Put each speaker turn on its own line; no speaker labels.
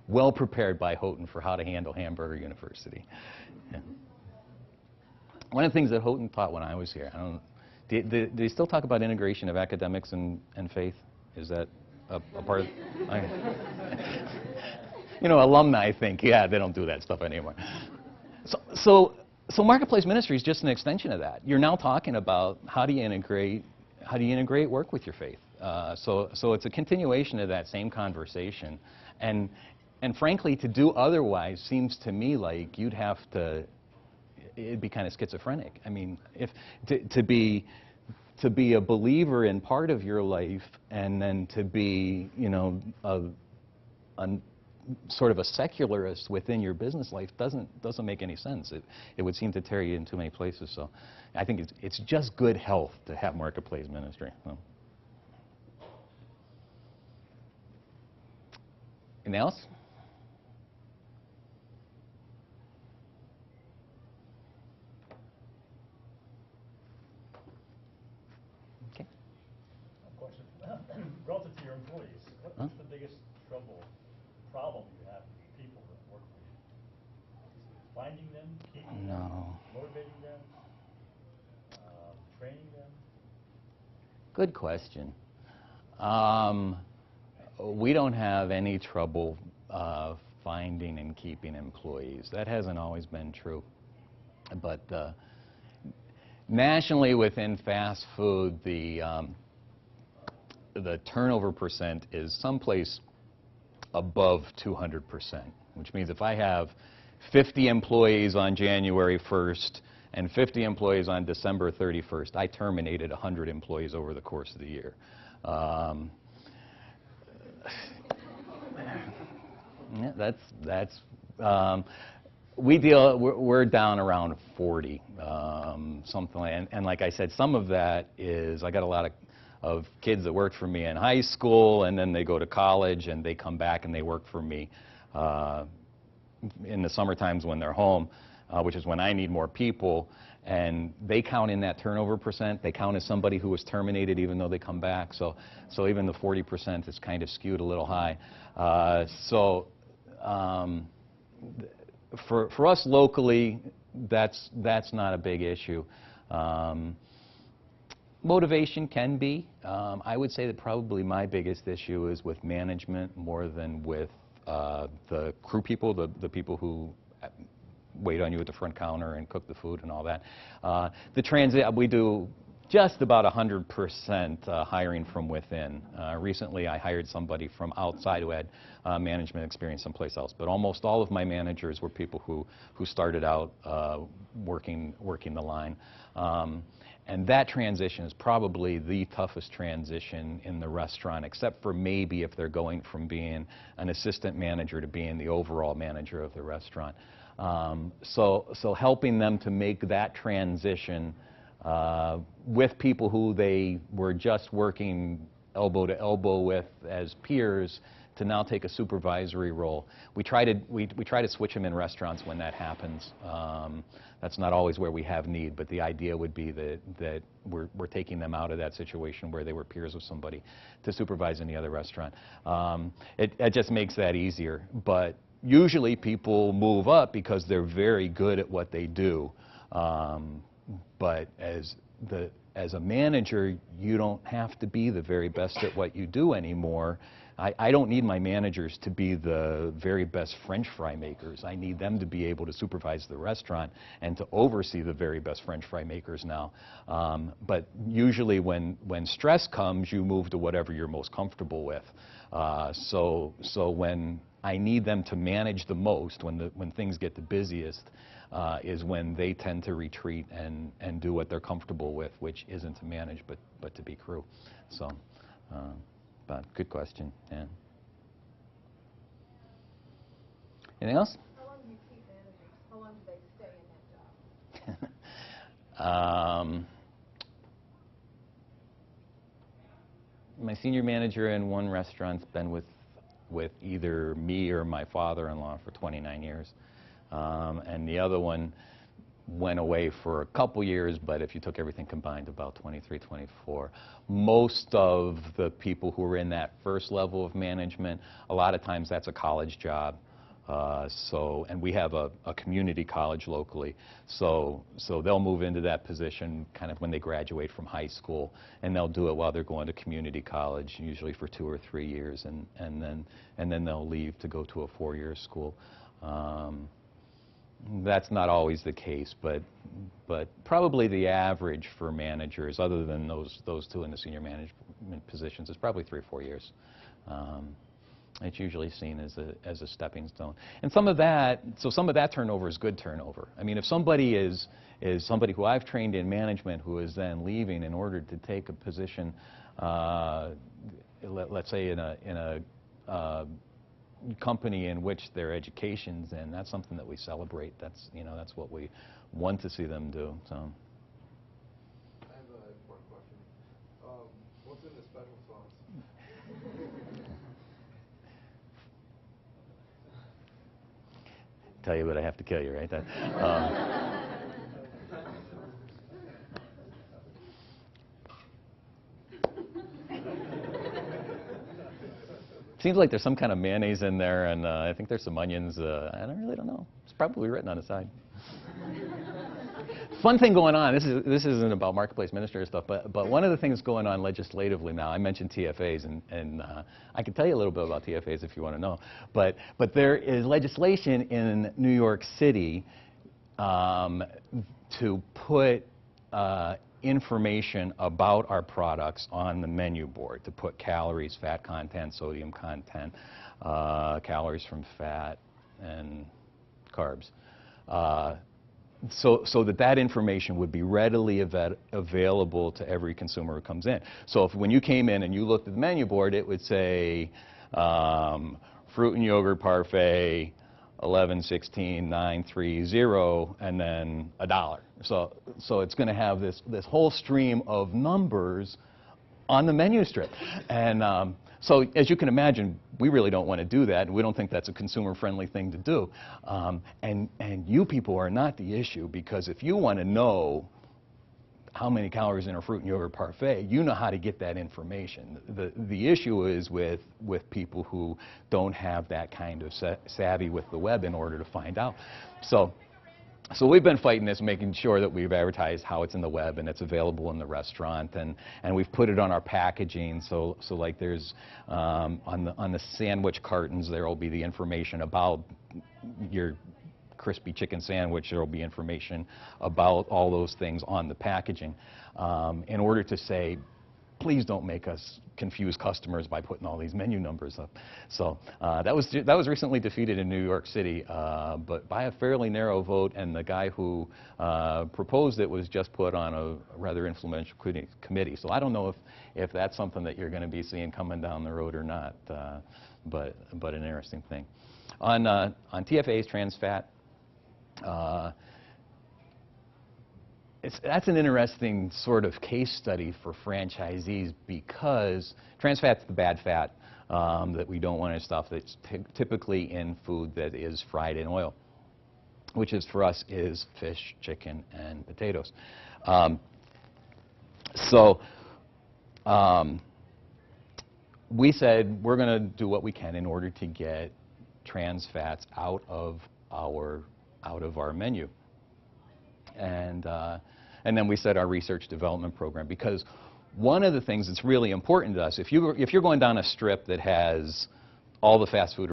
well prepared by Houghton for how to handle Hamburger University. Yeah. One of the things that Houghton taught when I was here, I don't, do they still talk about integration of academics and faith? Is that a part of, you know, alumni think, yeah, they don't do that stuff anymore. So marketplace ministry is just an extension of that. You're now talking about how do you integrate work with your faith. So it's a continuation of that same conversation, and frankly, to do otherwise seems to me like you'd have to. It'd be kind of schizophrenic. I mean, if to be a believer in part of your life and then to be, you know, a sort of a secularist within your business life doesn't make any sense. It would seem to tear you in too many places. So I think it's just good health to have marketplace ministry. So. Anything else? Okay.
Question. Relative to your employees, what's the biggest problem you have with people that work for you? Finding them, keeping them, motivating them, training them?
Good question. We don't have any trouble finding and keeping employees. That hasn't always been true. But nationally within fast food, the turnover percent is someplace above 200%, which means if I have 50 employees on January 1st and 50 employees on December 31st, I terminated 100 employees over the course of the year. Yeah, we're down around 40, something like, and like I said, some of that is I got a lot of kids that worked for me in high school, and then they go to college and they come back and they work for me in the summer times when they're home, which is when I need more people, and they count in that turnover percent. They count as somebody who was terminated even though they come back. So even the 40% is kind of skewed a little high. For us locally, that's not a big issue. Motivation can be. I would say that probably my biggest issue is with management more than with the crew people, the people who wait on you at the front counter and cook the food and all that. We do just about 100% hiring from within. Recently, I hired somebody from outside who had management experience someplace else. But almost all of my managers were people who started out working the line. And that transition is probably the toughest transition in the restaurant, except for maybe if they're going from being an assistant manager to being the overall manager of the restaurant. So helping them to make that transition with people who they were just working elbow to elbow with as peers to now take a supervisory role. We try to switch them in restaurants when that happens. That's not always where we have need, but the idea would be that we're taking them out of that situation where they were peers with somebody to supervise in the other restaurant. It just makes that easier. But usually people move up because they're very good at what they do. But as a manager, you don't have to be the very best at what you do anymore. I don't need my managers to be the very best French fry makers. I need them to be able to supervise the restaurant and to oversee the very best French fry makers now. But usually when stress comes, you move to whatever you're most comfortable with. So when I need them to manage the most, when things get the busiest, is when they tend to retreat and do what they're comfortable with, which isn't to manage but to be crew. So. But good question, yeah. Anything else?
How long do you keep managers? How long do they stay in that job?
My senior manager in one restaurant's been with either me or my father-in-law for 29 years. And the other one, went away for a couple years, but if you took everything combined, about 23, 24. Most of the people who are in that first level of management, a lot of times that's a college job. And we have a community college locally, so they'll move into that position kind of when they graduate from high school, and they'll do it while they're going to community college, usually for 2 or 3 years, and then they'll leave to go to a 4-year school. That's not always the case, but probably the average for managers, other than those two in the senior management positions, is probably 3 or 4 years. It's usually seen as a stepping stone. And some of that turnover is good turnover. I mean, if somebody is somebody who I've trained in management who is then leaving in order to take a position, let's say in a company in which their education's in, that's something that we celebrate. That's what we want to see them do. So.
I have a more question. What's in the special sauce?
Tell you, but I have to kill you, right? Seems like there's some kind of mayonnaise in there, and I think there's some onions. I really don't know. It's probably written on the side. Fun thing going on. This isn't about marketplace administrator stuff, but one of the things going on legislatively now. I mentioned TFAs, and I can tell you a little bit about TFAs if you want to know. But there is legislation in New York City to put information about our products on the menu board, to put calories, fat content, sodium content, calories from fat, and carbs. So that information would be readily available to every consumer who comes in. So when you came in and you looked at the menu board, it would say fruit and yogurt parfait, 11/16/930, and then $1. So it's going to have this whole stream of numbers on the menu strip. And so as you can imagine, we really don't want to do that, and we don't think that's a consumer-friendly thing to do. And you people are not the issue, because if you want to know how many calories in a fruit and yogurt parfait, you know how to get that information. The issue is with people who don't have that kind of savvy with the web in order to find out. So we've been fighting this, making sure that we've advertised how it's in the web and it's available in the restaurant, and we've put it on our packaging. So like there's on the sandwich cartons, there will be the information about your crispy chicken sandwich. There will be information about all those things on the packaging, in order to say, please don't make us confuse customers by putting all these menu numbers up. So that was recently defeated in New York City, but by a fairly narrow vote, and the guy who proposed it was just put on a rather influential committee. So I don't know if that's something that you're going to be seeing coming down the road or not, but an interesting thing. On TFAs, trans fat, that's an interesting sort of case study for franchisees, because trans fat's the bad fat that we don't want in stuff that's typically in food that is fried in oil, which is for us is fish, chicken, and potatoes. We said we're going to do what we can in order to get trans fats out of our menu. And then we set our research development program, because one of the things that's really important to us, if you're going down a strip that has all the fast food